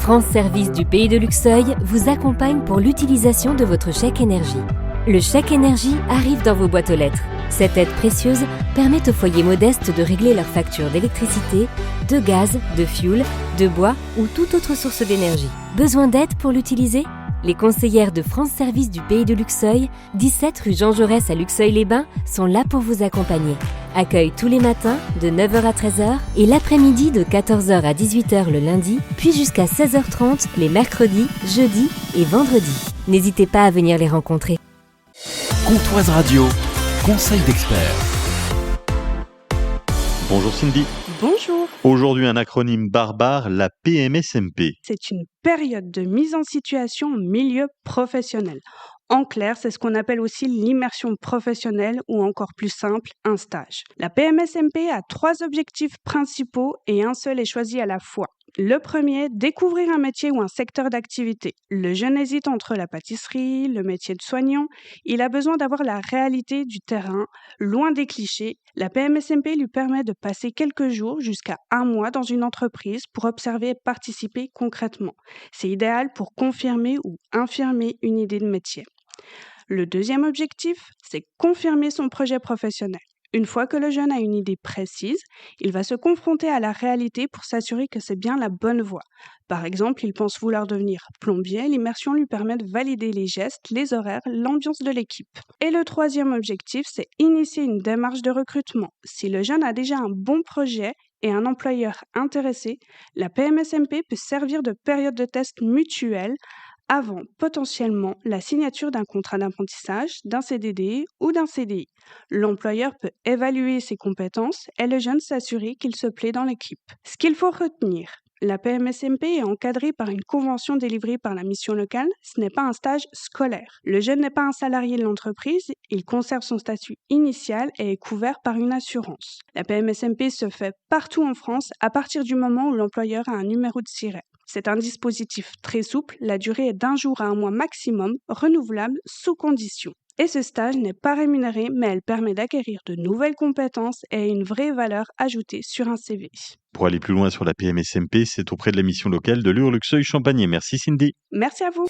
France Service du Pays de Luxeuil vous accompagne pour l'utilisation de votre chèque énergie. Le chèque énergie arrive dans vos boîtes aux lettres. Cette aide précieuse permet aux foyers modestes de régler leurs factures d'électricité, de gaz, de fioul, de bois ou toute autre source d'énergie. Besoin d'aide pour l'utiliser ? Les conseillères de France Service du Pays de Luxeuil, 17 rue Jean Jaurès à Luxeuil-les-Bains, sont là pour vous accompagner. Accueil tous les matins de 9h à 13h et l'après-midi de 14h à 18h le lundi, puis jusqu'à 16h30 les mercredis, jeudis et vendredis. N'hésitez pas à venir les rencontrer. Comptoise Radio, conseil d'experts. Bonjour Cindy. Bonjour. Aujourd'hui un acronyme barbare, la PMSMP. C'est une période de mise en situation en milieu professionnel. En clair, c'est ce qu'on appelle aussi l'immersion professionnelle ou encore plus simple, un stage. La PMSMP a 3 objectifs principaux et un seul est choisi à la fois. Le premier, découvrir un métier ou un secteur d'activité. Le jeune hésite entre la pâtisserie, le métier de soignant. Il a besoin d'avoir la réalité du terrain, loin des clichés. La PMSMP lui permet de passer quelques jours jusqu'à 1 mois dans une entreprise pour observer et participer concrètement. C'est idéal pour confirmer ou infirmer une idée de métier. Le deuxième objectif, c'est confirmer son projet professionnel. Une fois que le jeune a une idée précise, il va se confronter à la réalité pour s'assurer que c'est bien la bonne voie. Par exemple, il pense vouloir devenir plombier, l'immersion lui permet de valider les gestes, les horaires, l'ambiance de l'équipe. Et le troisième objectif, c'est initier une démarche de recrutement. Si le jeune a déjà un bon projet et un employeur intéressé, la PMSMP peut servir de période de test mutuelle avant potentiellement la signature d'un contrat d'apprentissage, d'un CDD ou d'un CDI. L'employeur peut évaluer ses compétences et le jeune s'assurer qu'il se plaît dans l'équipe. Ce qu'il faut retenir, la PMSMP est encadrée par une convention délivrée par la mission locale, ce n'est pas un stage scolaire. Le jeune n'est pas un salarié de l'entreprise, il conserve son statut initial et est couvert par une assurance. La PMSMP se fait partout en France à partir du moment où l'employeur a un numéro de siret. C'est un dispositif très souple, la durée est d'1 jour à 1 mois maximum, renouvelable sous condition. Et ce stage n'est pas rémunéré, mais elle permet d'acquérir de nouvelles compétences et une vraie valeur ajoutée sur un CV. Pour aller plus loin sur la PMSMP, c'est auprès de la mission locale de Lure-Luxeuil-Champagné. Merci Cindy. Merci à vous.